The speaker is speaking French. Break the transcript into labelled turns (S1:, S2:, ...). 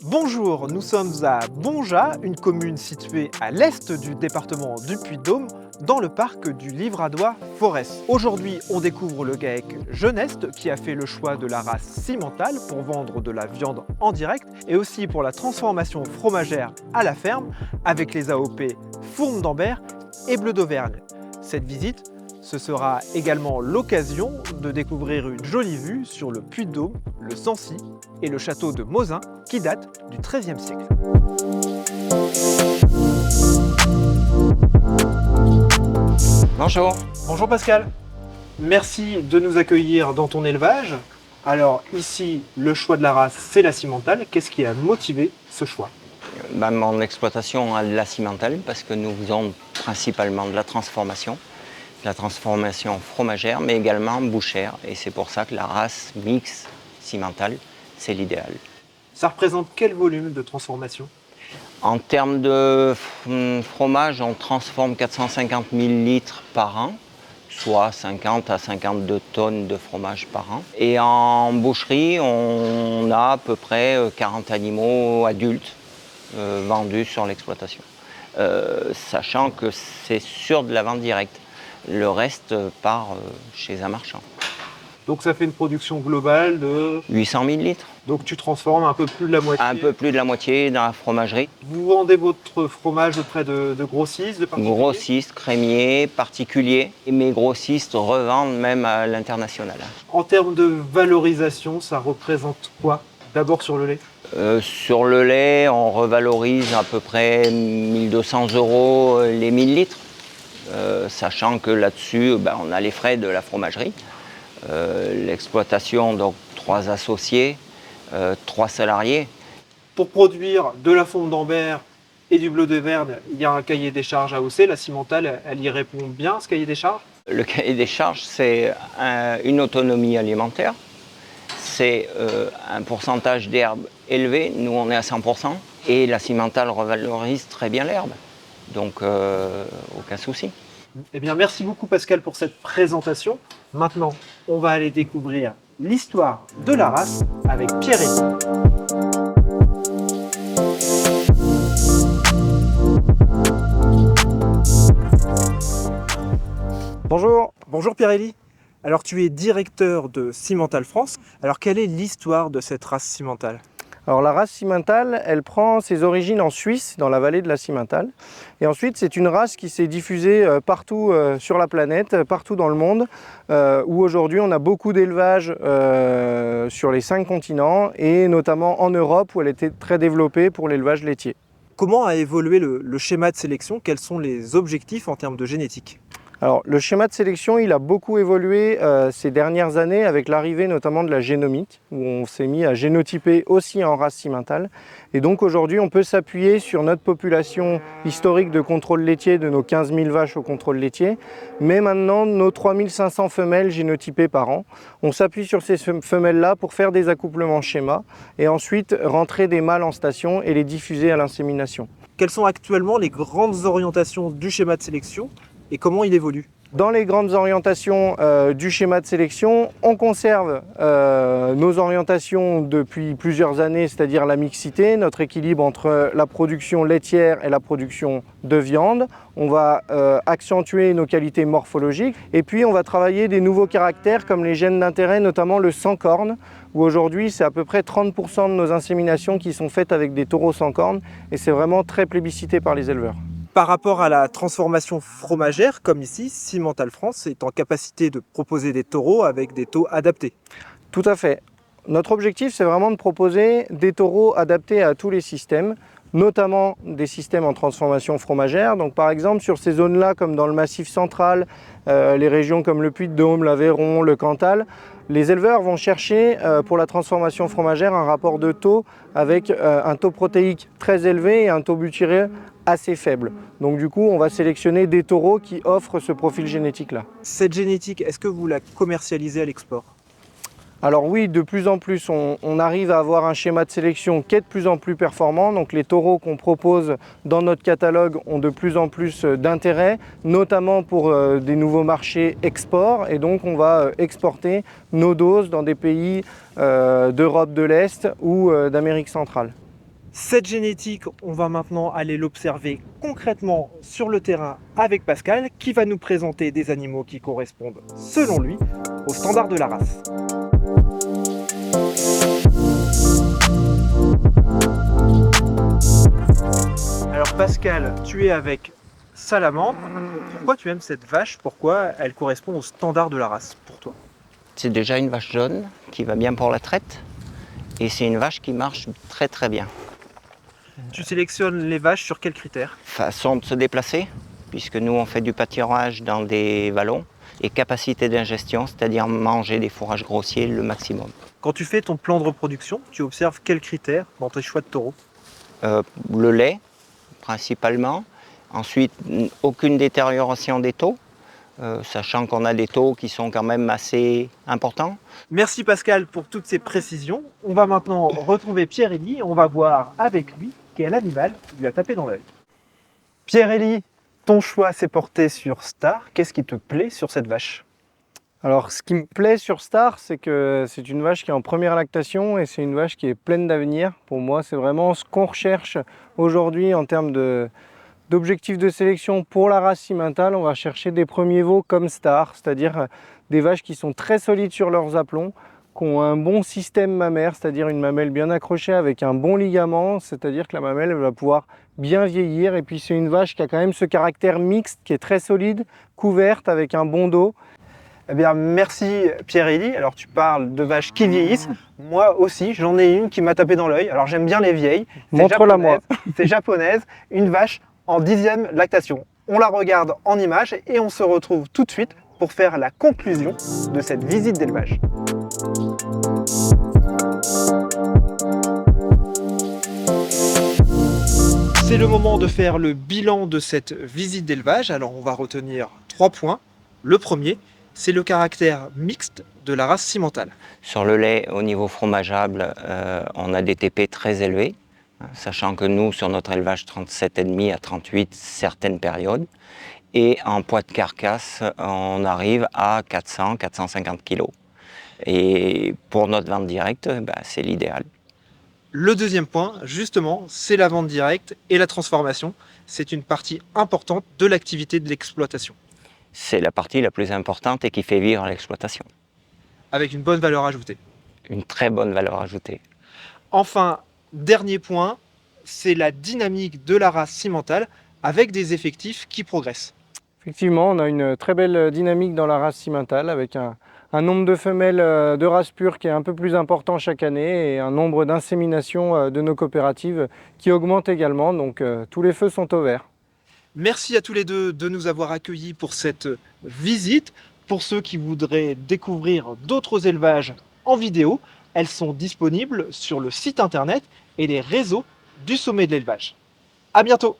S1: Bonjour, nous sommes à Bonja, une commune située à l'est du département du Puy-de-Dôme, dans le parc du Livradois Forest. Aujourd'hui, on découvre le GAEC Jeuneste qui a fait le choix de la race cimentale pour vendre de la viande en direct et aussi pour la transformation fromagère à la ferme avec les AOP Fourme d'Ambert et Bleu d'Auvergne. Cette visite, ce sera également l'occasion de découvrir une jolie vue sur le Puy-de-Dôme, le Sancy et le château de Mosin qui date du XIIIe siècle.
S2: Bonjour.
S1: Bonjour Pascal, merci de nous accueillir dans ton élevage. Alors ici, le choix de la race, c'est la cimentale. Qu'est-ce qui a motivé ce choix?
S2: Mon exploitation a de la cimentale parce que nous faisons principalement de la transformation fromagère, mais également bouchère. Et c'est pour ça que la race mixte cimentale, c'est l'idéal.
S1: Ça représente quel volume de transformation?
S2: En termes de fromage, on transforme 450 000 litres par an, soit 50 à 52 tonnes de fromage par an. Et en boucherie, on a à peu près 40 animaux adultes vendus sur l'exploitation. Sachant que c'est sur de la vente directe. Le reste part chez un marchand.
S1: Donc ça fait une production globale de
S2: 800 000 litres.
S1: Donc tu transformes un peu plus de la moitié.
S2: Un peu plus de la moitié dans la fromagerie.
S1: Vous vendez votre fromage auprès de grossistes, de particuliers?
S2: Grossistes, crémiers, particuliers. Et mes grossistes revendent même à l'international.
S1: En termes de valorisation, ça représente quoi? D'abord sur le lait?
S2: Sur le lait, on revalorise à peu près 1 200 € les 1000 litres. Sachant que là-dessus, on a les frais de la fromagerie. L'exploitation, donc 3 associés, 3 salariés.
S1: Pour produire de la Fourme d'Ambert et du Bleu d'Auvergne, il y a un cahier des charges à hausser. La cimentale, elle y répond bien, ce cahier des charges?
S2: Le cahier des charges, c'est une autonomie alimentaire. C'est un pourcentage d'herbe élevé. Nous, on est à 100%. Et la cimentale revalorise très bien l'herbe. Donc, aucun souci.
S1: Eh bien, merci beaucoup Pascal pour cette présentation. Maintenant, on va aller découvrir l'histoire de la race avec Pierre-Élie. Bonjour. Bonjour Pierre-Élie. Alors tu es directeur de Cimental France. Alors quelle est l'histoire de cette race cimentale?
S3: Alors la race cimentale, elle prend ses origines en Suisse, dans la vallée de la Cimentale. Et ensuite, c'est une race qui s'est diffusée partout sur la planète, partout dans le monde, où aujourd'hui on a beaucoup d'élevages sur les 5 continents, et notamment en Europe, où elle était très développée pour l'élevage laitier.
S1: Comment a évolué le schéma de sélection? Quels sont les objectifs en termes de génétique?
S3: Alors, le schéma de sélection, il a beaucoup évolué ces dernières années avec l'arrivée notamment de la génomique, où on s'est mis à génotyper aussi en race cimentale. Et donc aujourd'hui, on peut s'appuyer sur notre population historique de contrôle laitier de nos 15 000 vaches au contrôle laitier, mais maintenant nos 3 500 femelles génotypées par an. On s'appuie sur ces femelles-là pour faire des accouplements schéma et ensuite rentrer des mâles en station et les diffuser à l'insémination.
S1: Quelles sont actuellement les grandes orientations du schéma de sélection et comment il évolue?
S3: Dans les grandes orientations du schéma de sélection, on conserve nos orientations depuis plusieurs années, c'est-à-dire la mixité, notre équilibre entre la production laitière et la production de viande. On va accentuer nos qualités morphologiques et puis on va travailler des nouveaux caractères comme les gènes d'intérêt, notamment le sans corne, où aujourd'hui c'est à peu près 30% de nos inséminations qui sont faites avec des taureaux sans corne et c'est vraiment très plébiscité par les éleveurs.
S1: Par rapport à la transformation fromagère, comme ici, Cimental France est en capacité de proposer des taureaux avec des taux adaptés.
S3: Tout à fait. Notre objectif, c'est vraiment de proposer des taureaux adaptés à tous les systèmes, notamment des systèmes en transformation fromagère. Donc par exemple, sur ces zones-là, comme dans le Massif central, les régions comme le Puy-de-Dôme, l'Aveyron, le Cantal, les éleveurs vont chercher pour la transformation fromagère un rapport de taux avec un taux protéique très élevé et un taux butyré assez faible. Donc du coup, on va sélectionner des taureaux qui offrent ce profil génétique-là.
S1: Cette génétique, est-ce que vous la commercialisez à l'export?
S3: Alors oui, de plus en plus, on arrive à avoir un schéma de sélection qui est de plus en plus performant. Donc les taureaux qu'on propose dans notre catalogue ont de plus en plus d'intérêt, notamment pour des nouveaux marchés export. Et donc on va exporter nos doses dans des pays d'Europe de l'Est ou d'Amérique centrale.
S1: Cette génétique, on va maintenant aller l'observer concrètement sur le terrain avec Pascal, qui va nous présenter des animaux qui correspondent, selon lui, aux standards de la race. Alors Pascal, tu es avec Salamandre. Pourquoi tu aimes cette vache? Pourquoi elle correspond aux standards de la race pour toi?
S2: C'est déjà une vache jaune qui va bien pour la traite et c'est une vache qui marche très très bien.
S1: Tu sélectionnes les vaches sur quels critères?
S2: Façon de se déplacer, puisque nous on fait du pâturage dans des vallons, et capacité d'ingestion, c'est-à-dire manger des fourrages grossiers le maximum.
S1: Quand tu fais ton plan de reproduction, tu observes quels critères dans tes choix de taureaux?
S2: Le lait, principalement. Ensuite, aucune détérioration des taux, sachant qu'on a des taux qui sont quand même assez importants.
S1: Merci Pascal pour toutes ces précisions. On va maintenant retrouver Pierre-Élie. On va voir avec lui quel animal lui a tapé dans l'œil. Pierre-Élie, ton choix s'est porté sur Star. Qu'est-ce qui te plaît sur cette vache?
S3: Alors, ce qui me plaît sur Star, c'est que c'est une vache qui est en première lactation et c'est une vache qui est pleine d'avenir. Pour moi, c'est vraiment ce qu'on recherche aujourd'hui en termes d'objectifs de sélection pour la race Simmental. On va chercher des premiers veaux comme Star, c'est-à-dire des vaches qui sont très solides sur leurs aplombs, qui ont un bon système mammaire, c'est-à-dire une mamelle bien accrochée avec un bon ligament, c'est-à-dire que la mamelle va pouvoir bien vieillir. Et puis c'est une vache qui a quand même ce caractère mixte, qui est très solide, couverte, avec un bon dos.
S1: Eh bien, merci Pierre-Élie. Alors, tu parles de vaches qui vieillissent. Moi aussi, j'en ai une qui m'a tapé dans l'œil. Alors, j'aime bien les vieilles.
S3: Montre-la moi.
S1: C'est japonaise, une vache en 10e lactation. On la regarde en image et on se retrouve tout de suite pour faire la conclusion de cette visite d'élevage. C'est le moment de faire le bilan de cette visite d'élevage. Alors, on va retenir 3 points. Le premier, c'est le caractère mixte de la race Simmental.
S2: Sur le lait, au niveau fromageable, on a des TP très élevés, sachant que nous, sur notre élevage 37,5 à 38, certaines périodes. Et en poids de carcasse, on arrive à 400-450 kg. Et pour notre vente directe, c'est l'idéal.
S1: Le deuxième point, justement, c'est la vente directe et la transformation. C'est une partie importante de l'activité de l'exploitation.
S2: C'est la partie la plus importante et qui fait vivre l'exploitation.
S1: Avec une bonne valeur ajoutée.
S2: Une très bonne valeur ajoutée.
S1: Enfin, dernier point, c'est la dynamique de la race Simmental avec des effectifs qui progressent.
S3: Effectivement, on a une très belle dynamique dans la race Simmental avec un nombre de femelles de race pure qui est un peu plus important chaque année et un nombre d'inséminations de nos coopératives qui augmente également. Donc tous les feux sont au vert.
S1: Merci à tous les deux de nous avoir accueillis pour cette visite. Pour ceux qui voudraient découvrir d'autres élevages en vidéo, elles sont disponibles sur le site internet et les réseaux du Sommet de l'élevage. À bientôt!